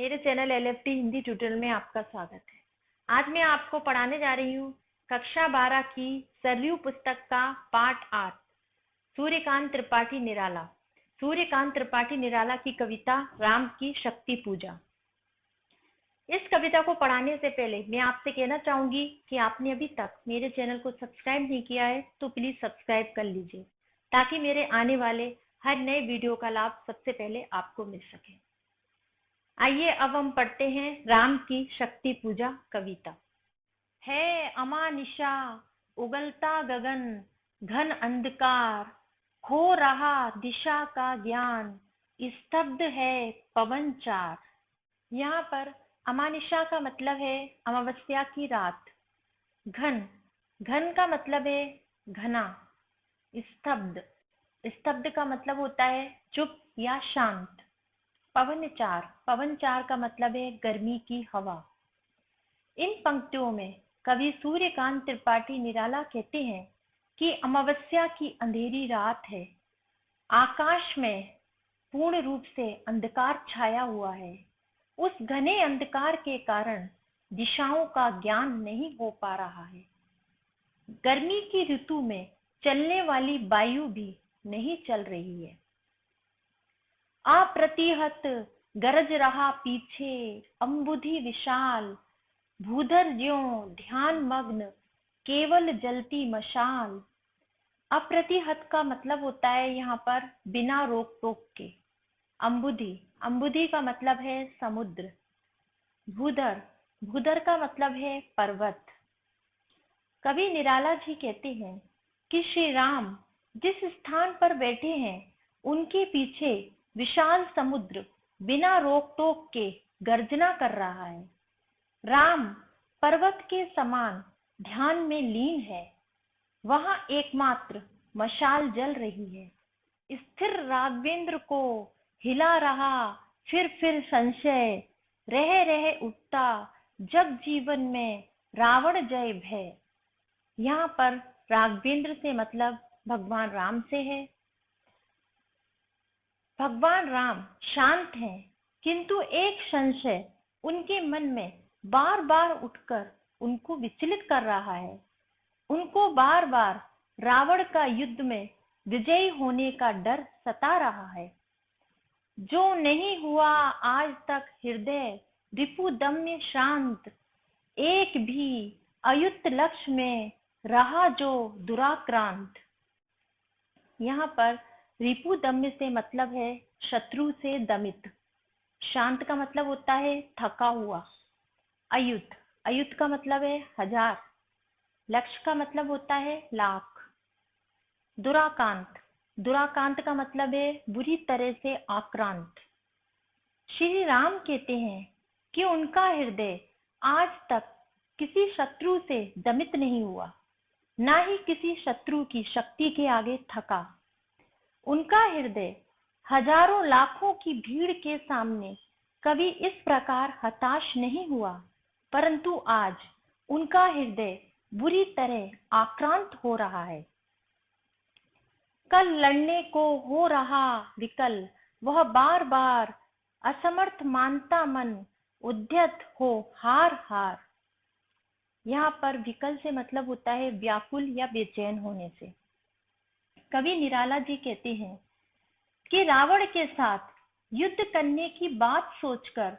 मेरे channel LFT Hindi tutorial में आपका स्वागत है। आज मैं आपको पढ़ाने जा रही हूँ कक्षा 12 की सरयू पुस्तक का पाठ 8 सूर्यकांत त्रिपाठी निराला। सूर्यकांत त्रिपाठी निराला की कविता राम की शक्ति पूजा। इस कविता को पढ़ाने से पहले मैं आपसे कहना चाहूंगी कि आपने अभी तक मेरे चैनल को सब्सक्राइब नहीं किया है तो प्लीज सब्सक्राइब कर लीजिए ताकि मेरे आने वाले हर नए वीडियो का लाभ सबसे पहले आपको मिल सके। आइए अब हम पढ़ते हैं राम की शक्ति पूजा कविता। है अमानिशा उगलता गगन घन अंधकार, खो रहा दिशा का ज्ञान, स्तब्ध है पवन चार। यहाँ पर अमानिशा का मतलब है अमावस्या की रात। घन घन का मतलब है घना। स्तब्ध स्तब्ध का मतलब होता है चुप या शांत। पवन चार का मतलब है गर्मी की हवा। इन पंक्तियों में कवि सूर्यकांत त्रिपाठी निराला कहते हैं कि अमावस्या की अंधेरी रात है, आकाश में पूर्ण रूप से अंधकार छाया हुआ है। उस घने अंधकार के कारण दिशाओं का ज्ञान नहीं हो पा रहा है। गर्मी की ऋतु में चलने वाली वायु भी नहीं चल रही है। अप्रतिहत गरज रहा पीछे अंबुधि विशाल, भूधर ज्यों ध्यान मग्न केवल जलती मशाल। अप्रतिहत का मतलब होता है यहाँ पर बिना रोक टोक के। अंबुधि का मतलब है समुद्र। भूधर का मतलब है पर्वत। कवि निराला जी कहते हैं कि श्री राम जिस स्थान पर बैठे हैं उनके पीछे विशाल समुद्र बिना रोक टोक के गर्जना कर रहा है। राम पर्वत के समान ध्यान में लीन है। वहां एकमात्र मशाल जल रही है। स्थिर राघवेंद्र को हिला रहा फिर संशय, रह रह उठता जग जीवन में रावण जय भय। यहाँ पर राघवेंद्र से मतलब भगवान राम से है। भगवान राम शांत हैं, किंतु एक संशय उनके मन में बार बार उठकर उनको विचलित कर रहा है। उनको बार बार रावण का युद्ध में विजयी होने का डर सता रहा है। जो नहीं हुआ आज तक हृदय रिपुदम्य शांत, एक भी अयुक्त लक्ष्य में रहा जो दुराक्रांत। यहाँ पर रिपुदम्य से मतलब है शत्रु से दमित। शांत का मतलब होता है थका हुआ। अयुत का मतलब है हजार। लक्ष्य का मतलब होता है लाख। दुराकांत का मतलब है बुरी तरह से आक्रांत। श्री राम कहते हैं कि उनका हृदय आज तक किसी शत्रु से दमित नहीं हुआ, ना ही किसी शत्रु की शक्ति के आगे थका। उनका हृदय हजारों लाखों की भीड़ के सामने कभी इस प्रकार हताश नहीं हुआ, परंतु आज उनका हृदय बुरी तरह आक्रांत हो रहा है। कल लड़ने को हो रहा विकल, वह बार बार असमर्थ मानता मन, उद्यत हो हार हार। यहाँ पर विकल से मतलब होता है व्याकुल या बेचैन होने से। कवि निराला जी कहते हैं कि रावण के साथ युद्ध करने की बात सोचकर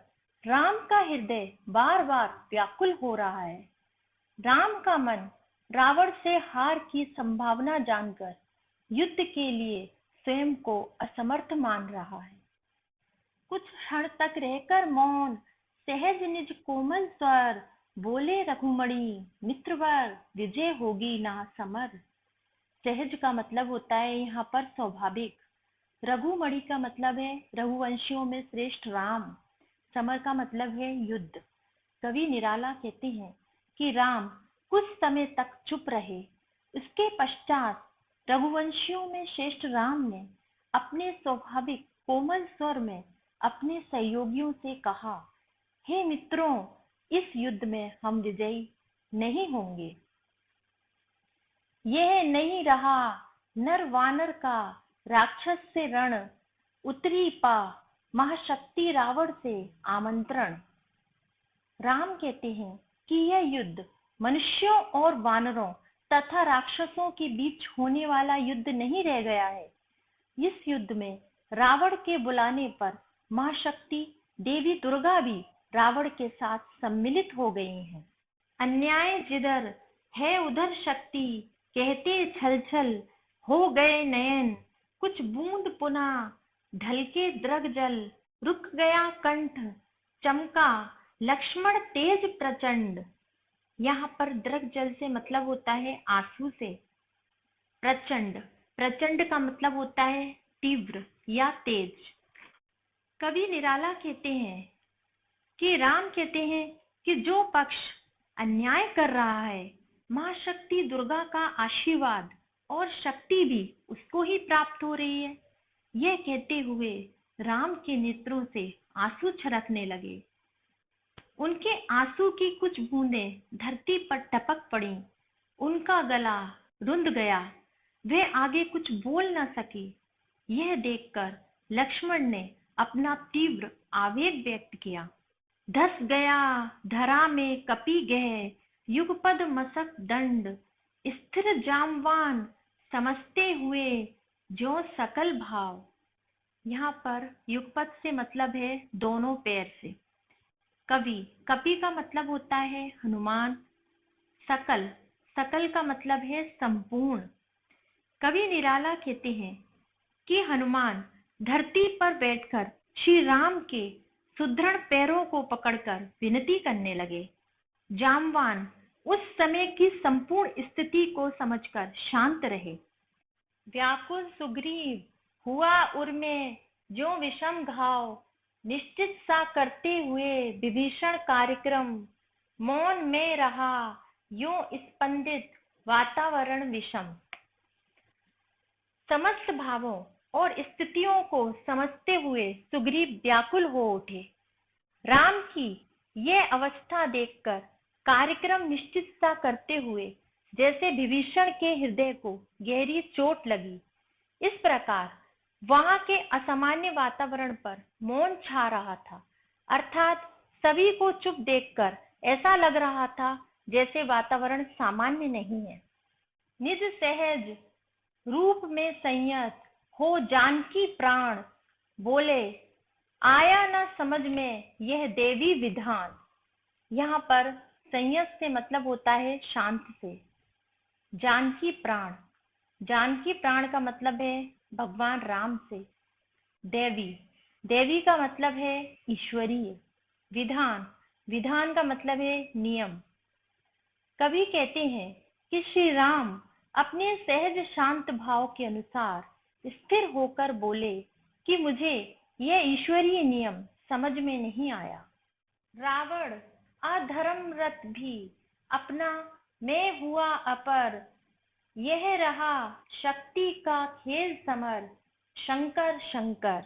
राम का हृदय बार बार व्याकुल हो रहा है। राम का मन रावण से हार की संभावना जानकर युद्ध के लिए स्वयं को असमर्थ मान रहा है। कुछ क्षण तक रहकर मौन, सहज निज कोमल स्वर, बोले रघुमणि मित्रवर, विजय होगी ना समर। सहज का मतलब होता है यहाँ पर स्वाभाविक। रघुमणि का मतलब है रघुवंशियों में श्रेष्ठ राम। समर का मतलब है युद्ध। कवि निराला कहते हैं कि राम कुछ समय तक चुप रहे। उसके पश्चात रघुवंशियों में श्रेष्ठ राम ने अपने स्वाभाविक कोमल स्वर में अपने सहयोगियों से कहा, हे मित्रों, इस युद्ध में हम विजयी नहीं होंगे। यह नहीं रहा नर वानर का राक्षस से रण, उतरी पा महाशक्ति रावण से आमंत्रण। राम कहते हैं कि यह युद्ध मनुष्यों और वानरों तथा राक्षसों के बीच होने वाला युद्ध नहीं रह गया है। इस युद्ध में रावण के बुलाने पर महाशक्ति देवी दुर्गा भी रावण के साथ सम्मिलित हो गई हैं। अन्याय जिधर है उधर शक्ति, कहते छल छल हो गए नयन, कुछ बूंद पुनः ढलके द्रग जल, रुक गया कंठ चमका लक्ष्मण तेज प्रचंड। यहाँ पर द्रग जल से मतलब होता है आंसू से। प्रचंड, प्रचंड का मतलब होता है तीव्र या तेज। कवि निराला कहते हैं कि राम कहते हैं कि जो पक्ष अन्याय कर रहा है, महाशक्ति दुर्गा का आशीर्वाद और शक्ति भी उसको ही प्राप्त हो रही है। यह कहते हुए राम के नेत्रों से आंसू छलकने लगे। उनके आंसू की कुछ बूंदें धरती पर टपक पड़ी। उनका गला रुंध गया, वे आगे कुछ बोल न सकी। यह देखकर लक्ष्मण ने अपना तीव्र आवेग व्यक्त किया। धस गया धरा में कपि गए, युगपद मसक दंड, स्थिर जामवान समझते हुए जो सकल भाव। यहाँ पर युगपद से मतलब है दोनों पैर से। कवि, कपि का मतलब होता है हनुमान। सकल, सकल का मतलब है संपूर्ण। कवि निराला कहते हैं कि हनुमान धरती पर बैठकर श्री राम के सुदृढ़ पैरों को पकड़कर विनती करने लगे। जामवान उस समय की संपूर्ण स्थिति को समझकर शांत रहे। व्याकुल सुग्रीव हुआ उर में जो विषम घाव, निश्चित सा करते हुए विभीषण कार्यक्रम, मौन में रहा यूं स्पंदित वातावरण विषम। समस्त भावों और स्थितियों को समझते हुए सुग्रीव व्याकुल हो उठे। राम की यह अवस्था देखकर कार्यक्रम निश्चित सा करते हुए जैसे विभीषण के हृदय को गहरी चोट लगी, इस प्रकार वहां के असामान्य वातावरण पर मौन छा रहा था। अर्थात सभी को चुप देखकर ऐसा लग रहा था जैसे वातावरण सामान्य नहीं है। निज सहज रूप में संयत हो जानकी प्राण, बोले आया न समझ में यह देवी विधान। यहाँ पर संयत से मतलब होता है शांत से। जानकी प्राण, जानकी प्राण का मतलब है भगवान राम से। देवी, देवी का मतलब है ईश्वरीय। विधान, विधान का मतलब है नियम। कवि कहते हैं कि श्री राम अपने सहज शांत भाव के अनुसार स्थिर होकर बोले कि मुझे यह ईश्वरीय नियम समझ में नहीं आया। रावण अधर्मरत भी अपना मैं हुआ अपर, यह रहा शक्ति का खेल समर, शंकर शंकर।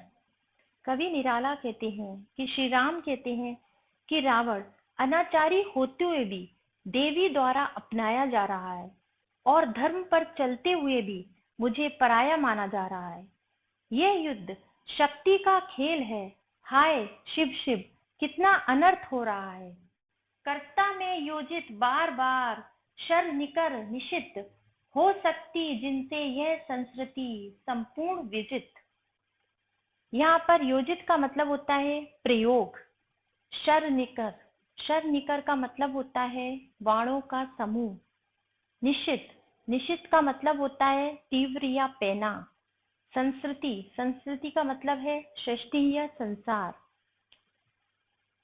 कवि निराला कहते हैं कि श्री राम कहते हैं कि रावण अनाचारी होते हुए भी देवी द्वारा अपनाया जा रहा है और धर्म पर चलते हुए भी मुझे पराया माना जा रहा है। यह युद्ध शक्ति का खेल है। हाय शिव शिव, कितना अनर्थ हो रहा है। कर्ता में योजित बार बार शर निकर निशित, हो सकती जिनसे यह संस्कृति संपूर्ण विजित। यहाँ पर योजित का मतलब होता है प्रयोग। शर निकर, शर निकर का मतलब होता है बाणों का समूह। निशित, निशित का मतलब होता है तीव्र या पैना। संस्कृति, संस्कृति का मतलब है सृष्टि या संसार।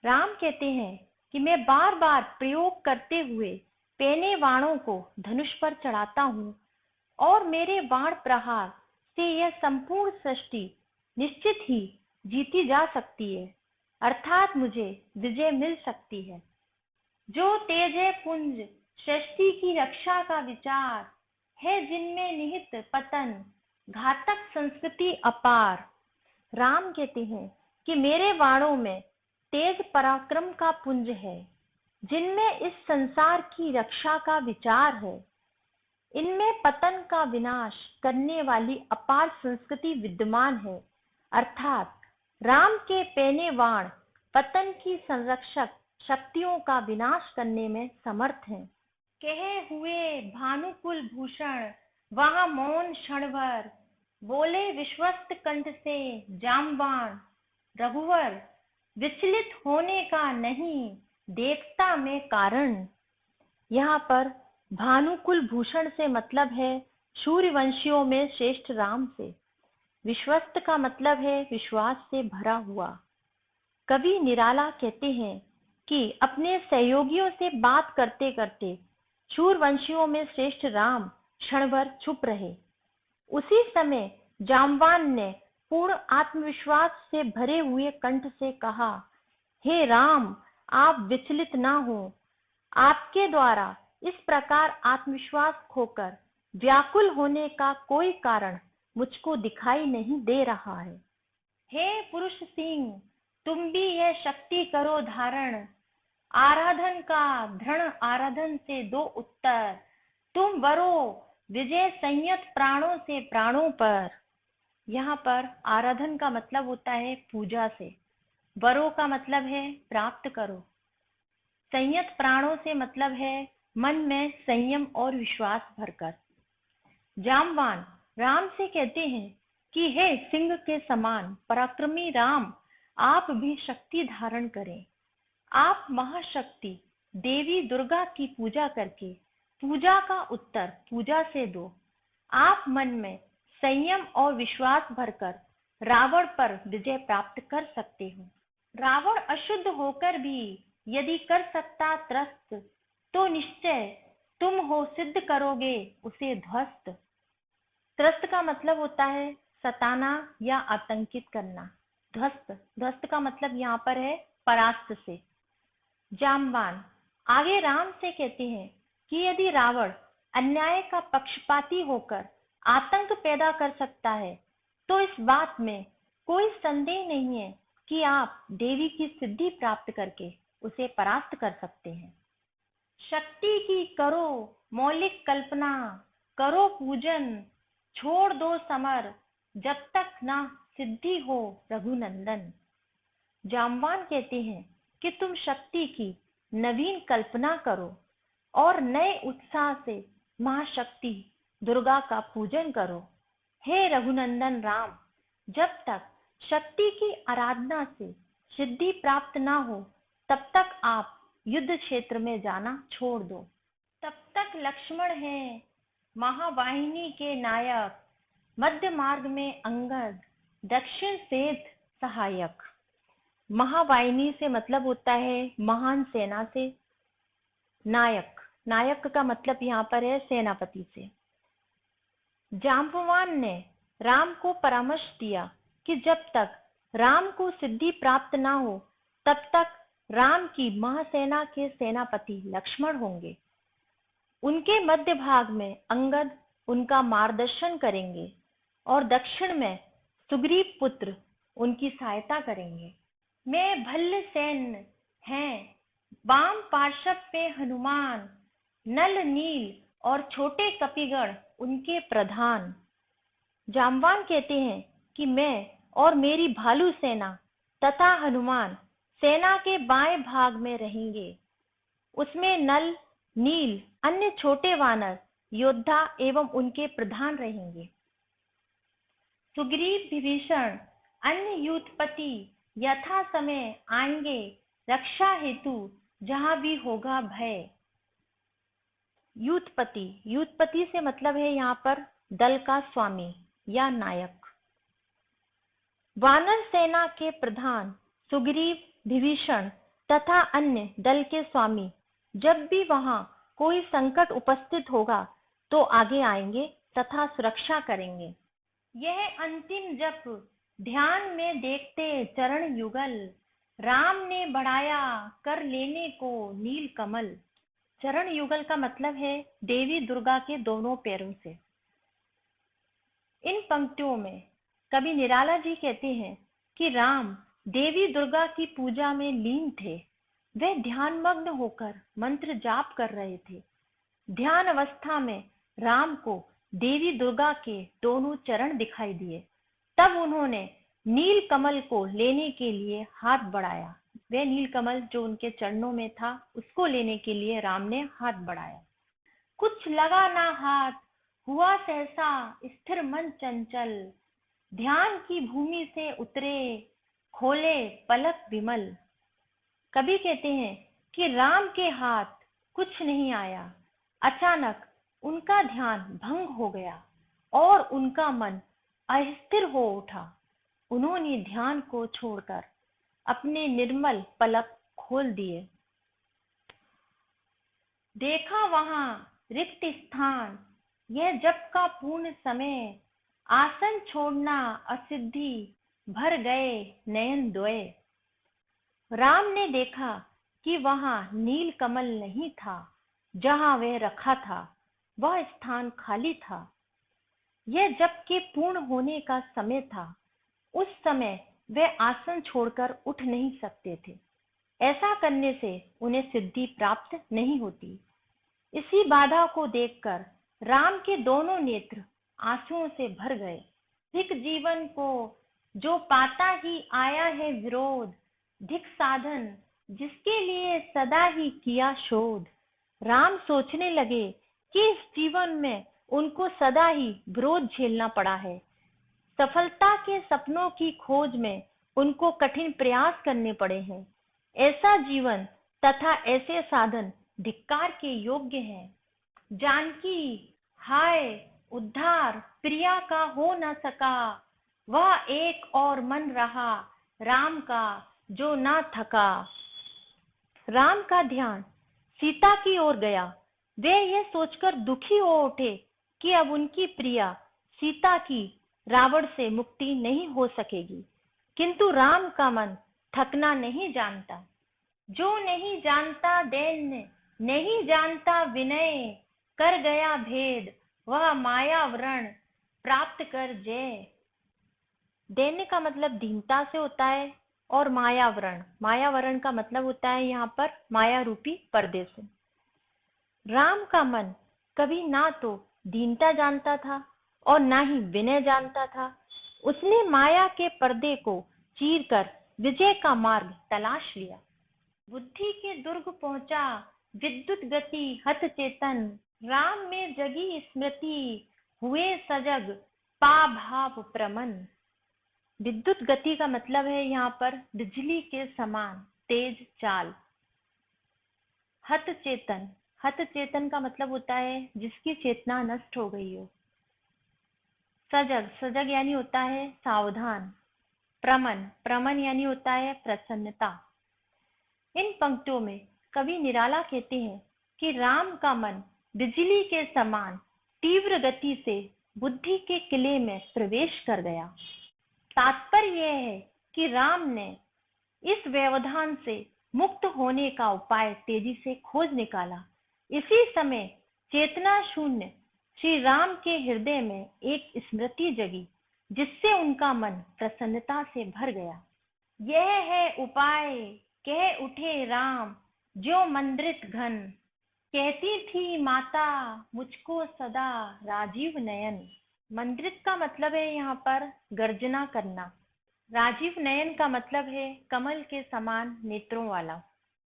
राम कहते हैं कि मैं बार बार प्रयोग करते हुए पैने बाणों को धनुष पर चढ़ाता हूँ और मेरे बाण प्रहार से यह संपूर्ण सृष्टि निश्चित ही जीती जा सकती है, अर्थात मुझे विजय मिल सकती है। जो तेज है पुंज सृष्टि की रक्षा का विचार है, जिनमें निहित पतन घातक संस्कृति अपार। राम कहते हैं कि मेरे बाणों में तेज पराक्रम का पुंज है, जिनमें इस संसार की रक्षा का विचार है। इनमें पतन का विनाश करने वाली अपार संस्कृति विद्यमान है, अर्थात राम के पैने वाण पतन की संरक्षक शक्तियों का विनाश करने में समर्थ हैं। कहे हुए भानुकुल भूषण वहां मौन क्षण भर, बोले विश्वस्त कंठ से जामवान, रघुवर विचलित होने का नहीं देखता मैं कारण। यहाँ पर भानुकुल भूषण से मतलब है सूर्यवंशियों में श्रेष्ठ राम से। विश्वस्त का मतलब है विश्वास से भरा हुआ। कवि निराला कहते हैं कि अपने सहयोगियों से बात करते करते सूर्यवंशियों में श्रेष्ठ राम क्षण भर चुप रहे। उसी समय जामवान ने पूर्ण आत्मविश्वास से भरे हुए कंठ से कहा, हे राम, आप विचलित ना हो। आपके द्वारा इस प्रकार आत्मविश्वास खोकर व्याकुल होने का कोई कारण मुझको दिखाई नहीं दे रहा है। हे पुरुष सिंह, तुम भी यह शक्ति करो धारण, आराधन का दृढ़ आराधन से दो उत्तर, तुम वरो विजय संयत प्राणों से प्राणों पर। यहाँ पर आराधन का मतलब होता है पूजा से, वरो का मतलब है प्राप्त करो, संयत प्राणों से मतलब है मन में संयम और विश्वास भरकर। जामवान राम से कहते हैं कि हे सिंह के समान पराक्रमी राम, आप भी शक्ति धारण करें। आप महाशक्ति देवी दुर्गा की पूजा करके पूजा का उत्तर पूजा से दो। आप मन में संयम और विश्वास भरकर रावण पर विजय प्राप्त कर सकते हो। रावण अशुद्ध होकर भी यदि कर सकता त्रस्त, तो निश्चय तुम हो सिद्ध करोगे उसे ध्वस्त। त्रस्त का मतलब होता है सताना या आतंकित करना। ध्वस्त, ध्वस्त का मतलब यहाँ पर है परास्त से। जामवान आगे राम से कहते हैं कि यदि रावण अन्याय का पक्षपाती होकर आतंक पैदा कर सकता है, तो इस बात में कोई संदेह नहीं है कि आप देवी की सिद्धि प्राप्त करके उसे परास्त कर सकते हैं। शक्ति की करो मौलिक कल्पना, करो पूजन, छोड़ दो समर, जब तक ना सिद्धि हो रघुनंदन। जामवान कहते हैं कि तुम शक्ति की नवीन कल्पना करो और नए उत्साह से महाशक्ति दुर्गा का पूजन करो। हे रघुनंदन राम, जब तक शक्ति की आराधना से सिद्धि प्राप्त ना हो, तब तक आप युद्ध क्षेत्र में जाना छोड़ दो। तब तक लक्ष्मण है महावाहिनी के नायक, मध्य मार्ग में अंगद, दक्षिण सेठ सहायक। महावाहिनी से मतलब होता है महान सेना से। नायक, नायक का मतलब यहाँ पर है सेनापति से। जाम्बवान ने राम को परामर्श दिया कि जब तक राम को सिद्धि प्राप्त ना हो, तब तक राम की महासेना के सेनापति लक्ष्मण होंगे। उनके मध्य भाग में अंगद उनका मार्गदर्शन करेंगे और दक्षिण में सुग्रीव पुत्र उनकी सहायता करेंगे। मैं भल्ल सैन्य हैं, वाम पार्श्व पे हनुमान, नल नील और छोटे कपिगण उनके प्रधान। जामवान कहते हैं कि मैं और मेरी भालू सेना तथा हनुमान सेना के बाएं भाग में रहेंगे। उसमें नल, नील, अन्य छोटे वानर, योद्धा एवं उनके प्रधान रहेंगे। सुग्रीव, विभीषण, अन्य यूथपति यथा समय आएंगे रक्षा हेतु, जहां भी होगा भय। यूथपति, यूथपति से मतलब है यहाँ पर दल का स्वामी या नायक। वानर सेना के प्रधान सुग्रीव, विभीषण तथा अन्य दल के स्वामी जब भी वहां कोई संकट उपस्थित होगा तो आगे आएंगे तथा सुरक्षा करेंगे। यह अंतिम जप ध्यान में देखते चरण युगल, राम ने बढ़ाया कर लेने को नील कमल। चरण युगल का मतलब है देवी दुर्गा के दोनों पैरों से। इन पंक्तियों में कवि निराला जी कहते हैं कि राम देवी दुर्गा की पूजा में लीन थे। वे ध्यानमग्न होकर मंत्र जाप कर रहे थे। ध्यान अवस्था में राम को देवी दुर्गा के दोनों चरण दिखाई दिए। तब उन्होंने नील कमल को लेने के लिए हाथ बढ़ाया। वह नील कमल जो उनके चरणों में था उसको लेने के लिए राम ने हाथ बढ़ाया। कुछ लगा ना हाथ, हुआ सहसा स्थिर मन चंचल, ध्यान की भूमि से उतरे, खोले पलक विमल। कवि कहते हैं कि राम के हाथ कुछ नहीं आया, अचानक उनका ध्यान भंग हो गया और उनका मन अस्थिर हो उठा। उन्होंने ध्यान को छोड़कर अपने निर्मल पलक खोल दिए। देखा वहां रिक्त स्थान, यह जप का पूर्ण समय, आसन छोड़ना असिद्धि, भर गए नयन द्वय। राम ने देखा कि वहां नील कमल नहीं था, जहां वह रखा था वह स्थान खाली था। यह जप के पूर्ण होने का समय था। उस समय वे आसन छोड़कर उठ नहीं सकते थे। ऐसा करने से उन्हें सिद्धि प्राप्त नहीं होती। इसी बाधा को देखकर राम के दोनों नेत्र आंसुओं से भर गए। धिक जीवन को जो पाता ही आया है विरोध, धिक साधन जिसके लिए सदा ही किया शोध। राम सोचने लगे कि इस जीवन में उनको सदा ही विरोध झेलना पड़ा है। सफलता के सपनों की खोज में उनको कठिन प्रयास करने पड़े हैं। ऐसा जीवन तथा ऐसे साधन धिक्कार के योग्य हैं। जानकी हाय उद्धार प्रिया का हो न सका, वह एक और मन रहा राम का जो ना थका। राम का ध्यान सीता की ओर गया। वे यह सोचकर दुखी हो उठे कि अब उनकी प्रिया सीता की रावण से मुक्ति नहीं हो सकेगी। किंतु राम का मन थकना नहीं जानता। जो नहीं जानता दैन्य, नहीं जानता विनय, कर गया भेद वह माया व्रण, प्राप्त कर जय। दैन्य का मतलब दीनता से होता है और मायावरण का मतलब होता है यहाँ पर माया रूपी पर्दे से। राम का मन कभी ना तो दीनता जानता था और ना ही विनय जानता था। उसने माया के पर्दे को चीरकर विजय का मार्ग तलाश लिया। बुद्धि के दुर्ग पहुंचा विद्युत गति हत चेतन, राम में जगी स्मृति हुए सजग पा भाव प्रमन। विद्युत गति का मतलब है यहाँ पर बिजली के समान तेज चाल। हत चेतन का मतलब होता है जिसकी चेतना नष्ट हो गई हो। सजग यानी होता है सावधान। प्रमन यानी होता है प्रसन्नता। इन पंक्तियों में कवि निराला कहते हैं कि राम का मन बिजली के समान तीव्र गति से बुद्धि के किले में प्रवेश कर गया। तात्पर्य यह है कि राम ने इस व्यवधान से मुक्त होने का उपाय तेजी से खोज निकाला। इसी समय चेतना शून्य श्री राम के हृदय में एक स्मृति जगी, जिससे उनका मन प्रसन्नता से भर गया। यह है उपाय कह उठे राम ज्यों मंद्रित घन, कहती थी माता मुझको सदा राजीव नयन। मंद्रित का मतलब है यहाँ पर गर्जना करना। राजीव नयन का मतलब है कमल के समान नेत्रों वाला।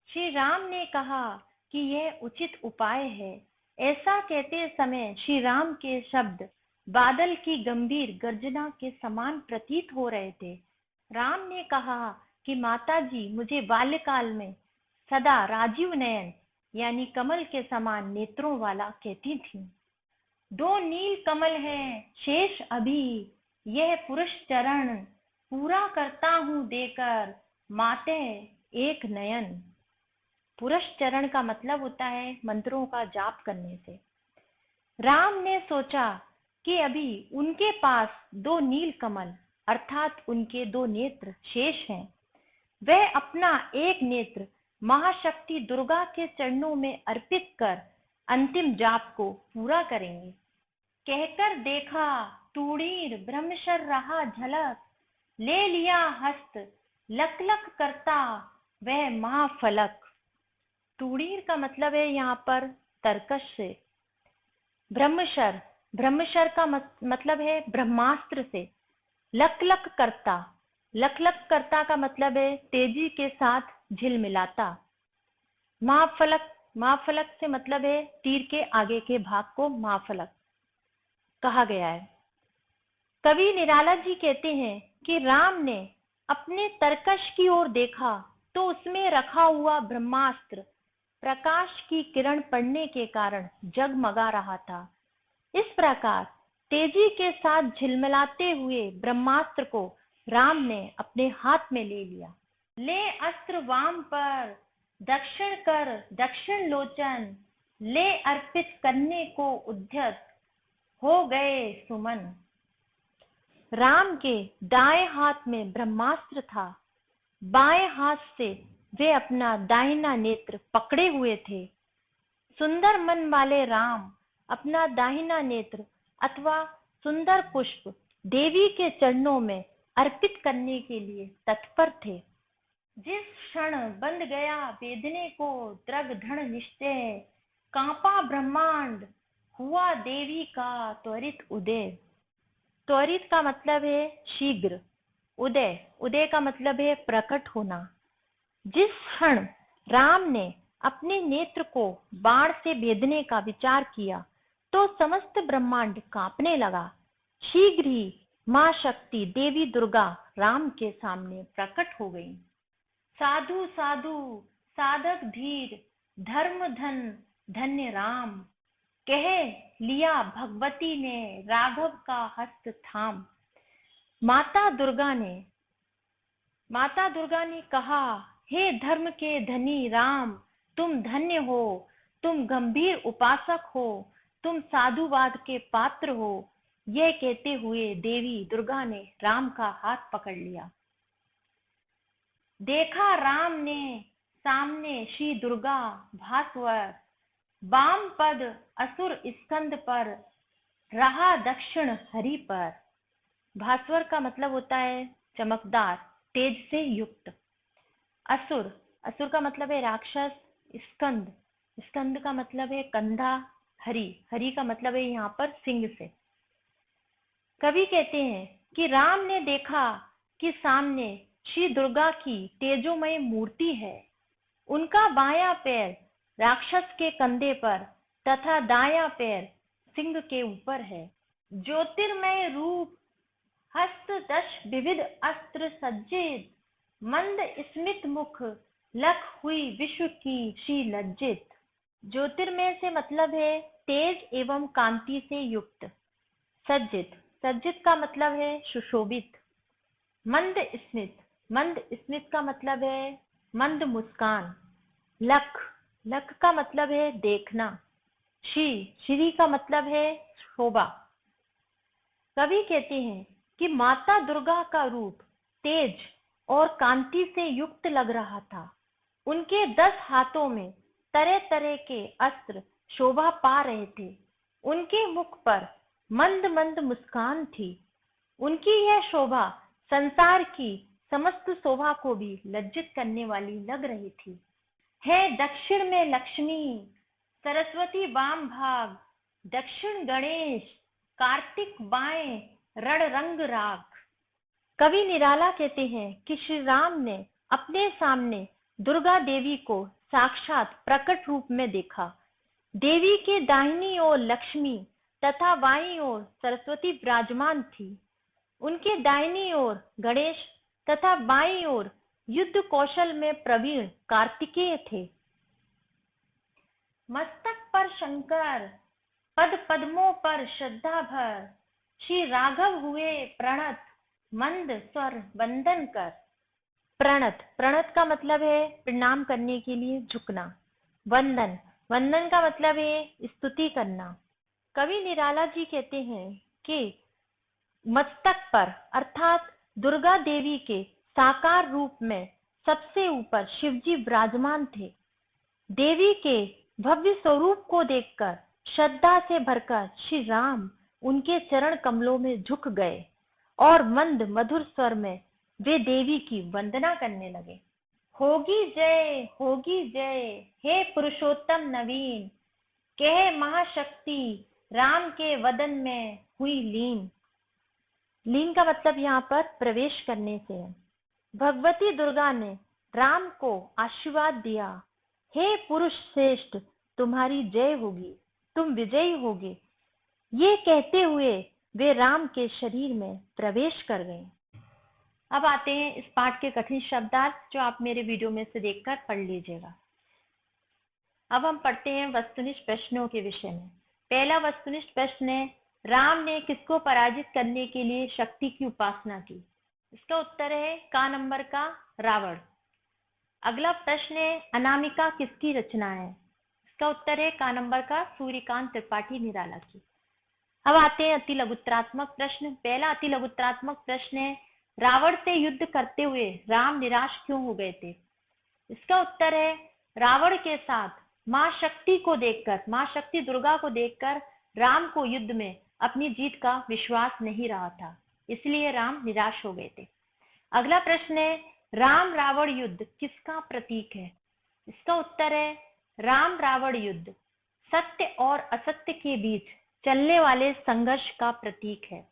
श्री राम ने कहा कि यह उचित उपाय है। ऐसा कहते समय श्री राम के शब्द बादल की गंभीर गर्जना के समान प्रतीत हो रहे थे। राम ने कहा कि माता जी मुझे बाल्यकाल में सदा राजीव नयन यानी कमल के समान नेत्रों वाला कहती थी। दो नील कमल है शेष अभी, यह पुरुष चरण पूरा करता हूँ देकर माते एक नयन। पुरुष चरण का मतलब होता है मंत्रों का जाप करने से। राम ने सोचा कि अभी उनके पास दो नील कमल अर्थात उनके दो नेत्र शेष हैं। वह अपना एक नेत्र महाशक्ति दुर्गा के चरणों में अर्पित कर अंतिम जाप को पूरा करेंगे। कहकर देखा तूणीर ब्रह्मशर रहा झलक, ले लिया हस्त लक लक करता वह महाफलक। तूणीर का मतलब है यहाँ पर तरकश से। ब्रह्मशर का मतलब है ब्रह्मास्त्र से। लक लक करता लख करता का मतलब है तेजी के साथ झिलमिलाता। महाफलक से मतलब है तीर के आगे के भाग को महाफलक कहा गया है। कवि निराला जी कहते हैं कि राम ने अपने तरकश की ओर देखा तो उसमें रखा हुआ ब्रह्मास्त्र प्रकाश की किरण पड़ने के कारण जगमगा रहा था। इस प्रकार तेजी के साथ झिलमिलाते हुए ब्रह्मास्त्र को राम ने अपने हाथ में ले लिया। ले अस्त्र वाम पर दक्षिण कर दक्षिण लोचन, ले अर्पित करने को उद्यत हो गए सुमन। राम के दाएं हाथ में ब्रह्मास्त्र था, बाएं हाथ से वे अपना दाहिना नेत्र पकड़े हुए थे। सुंदर मन वाले राम अपना दाहिना नेत्र अथवा सुंदर पुष्प देवी के चरणों में अर्पित करने के लिए तत्पर थे। जिस क्षण बंध गया वेदने को दृग दृढ़ निश्चय, कांपा ब्रह्मांड हुआ देवी का त्वरित उदय। त्वरित का मतलब है शीघ्र, उदय का मतलब है प्रकट होना। जिस क्षण राम ने अपने नेत्र को बाण से भेदने का विचार किया तो समस्त ब्रह्मांड कांपने लगा। शीघ्र ही मां शक्ति देवी दुर्गा राम के सामने प्रकट हो गई। साधु साधु साधक धीर धर्म धन धन्य राम, कह लिया भगवती ने राघव का हस्त थाम। माता दुर्गा ने कहा, हे धर्म के धनी राम, तुम धन्य हो, तुम गंभीर उपासक हो, तुम साधुवाद के पात्र हो। यह कहते हुए देवी दुर्गा ने राम का हाथ पकड़ लिया। देखा राम ने सामने श्री दुर्गा भास्वर, वाम पद असुर स्कंद पर रहा दक्षिण हरि पर। भास्वर का मतलब होता है चमकदार, तेज से युक्त। असुर का मतलब है राक्षस। स्कंद का मतलब है कंधा। हरि का मतलब है यहाँ पर सिंह से। कवि कहते हैं कि राम ने देखा कि सामने श्री दुर्गा की तेजोमय मूर्ति है। उनका बायां पैर राक्षस के कंधे पर तथा दायां पैर सिंह के ऊपर है। ज्योतिर्मय रूप हस्त दश विविध अस्त्र सज्जित, मंद स्मित मुख लख हुई विश्व की श्री लज्जित। ज्योतिर्मय से मतलब है तेज एवं कांति से युक्त। सज्जित का मतलब है सुशोभित। मंद स्मित का मतलब है मंद मुस्कान। लख का मतलब है देखना। श्री का मतलब है शोभा। कवि कहते हैं कि माता दुर्गा का रूप तेज और कांति से युक्त लग रहा था। उनके 10 हाथों में तरह तरह के अस्त्र शोभा पा रहे थे। उनके मुख पर मंद मंद मुस्कान थी। उनकी यह शोभा संसार की समस्त शोभा को भी लज्जित करने वाली लग रही थी। है दक्षिण में लक्ष्मी, सरस्वती वाम भाग, दक्षिण गणेश, कार्तिक बाएं रण रंग राग। कवि निराला कहते हैं कि श्री राम ने अपने सामने दुर्गा देवी को साक्षात प्रकट रूप में देखा। देवी के दाहिनी ओर लक्ष्मी तथा बाईं ओर सरस्वती विराजमान थी। उनके दाहिनी ओर गणेश तथा बाईं ओर युद्ध कौशल में प्रवीण कार्तिकेय थे। मस्तक पर शंकर, पद पद्मों पर श्रद्धा भर, श्री राघव हुए प्रणत, मंद स्वर वंदन कर। प्रणत का मतलब है प्रणाम करने के लिए झुकना। वंदन का मतलब है स्तुति करना। कवि निराला जी कहते हैं कि मस्तक पर अर्थात दुर्गा देवी के साकार रूप में सबसे ऊपर शिवजी विराजमान थे। देवी के भव्य स्वरूप को देखकर श्रद्धा से भरकर श्री राम उनके चरण कमलों में झुक गए और मंद मधुर स्वर में वे देवी की वंदना करने लगे। होगी जय हे पुरुषोत्तम नवीन, कह महाशक्ति राम के वदन में हुई लीन। लीन का मतलब यहाँ पर प्रवेश करने से है। भगवती दुर्गा ने राम को आशीर्वाद दिया, हे पुरुष श्रेष्ठ, तुम्हारी जय होगी, तुम विजयी होगे। ये कहते हुए वे राम के शरीर में प्रवेश कर गए। अब आते हैं इस पाठ के कठिन शब्दार्थ, जो आप मेरे वीडियो में से देखकर पढ़ लीजिएगा। अब हम पढ़ते हैं वस्तुनिष्ठ प्रश्नों के विषय में। पहला वस्तुनिष्ठ प्रश्न है, राम ने किसको पराजित करने के लिए शक्ति की उपासना की? इसका उत्तर है का नंबर का रावण। अगला प्रश्न है, अनामिका किसकी रचना है? इसका उत्तर है का नंबर का सूर्यकांत त्रिपाठी निराला की। अब आते हैं अति लघुत्तरात्मक प्रश्न। पहला अति लघुत्तरात्मक प्रश्न है, रावण से युद्ध करते हुए राम निराश क्यों हो गए थे? इसका उत्तर है, रावण के साथ मां शक्ति को देखकर, मां शक्ति दुर्गा को देखकर राम को युद्ध में अपनी जीत का विश्वास नहीं रहा था, इसलिए राम निराश हो गए थे। अगला प्रश्न है, राम रावण युद्ध किसका प्रतीक है? इसका उत्तर है, राम रावण युद्ध सत्य और असत्य के बीच चलने वाले संघर्ष का प्रतीक है।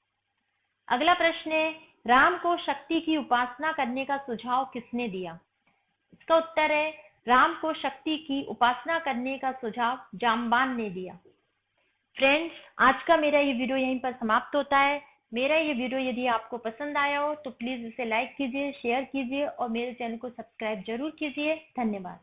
अगला प्रश्न है, राम को शक्ति की उपासना करने का सुझाव किसने दिया? इसका उत्तर है, राम को शक्ति की उपासना करने का सुझाव जामवान ने दिया। फ्रेंड्स, आज का मेरा ये वीडियो यहीं पर समाप्त होता है। मेरा ये वीडियो यदि आपको पसंद आया हो तो प्लीज इसे लाइक कीजिए, शेयर कीजिए और मेरे चैनल को सब्सक्राइब जरूर कीजिए। धन्यवाद।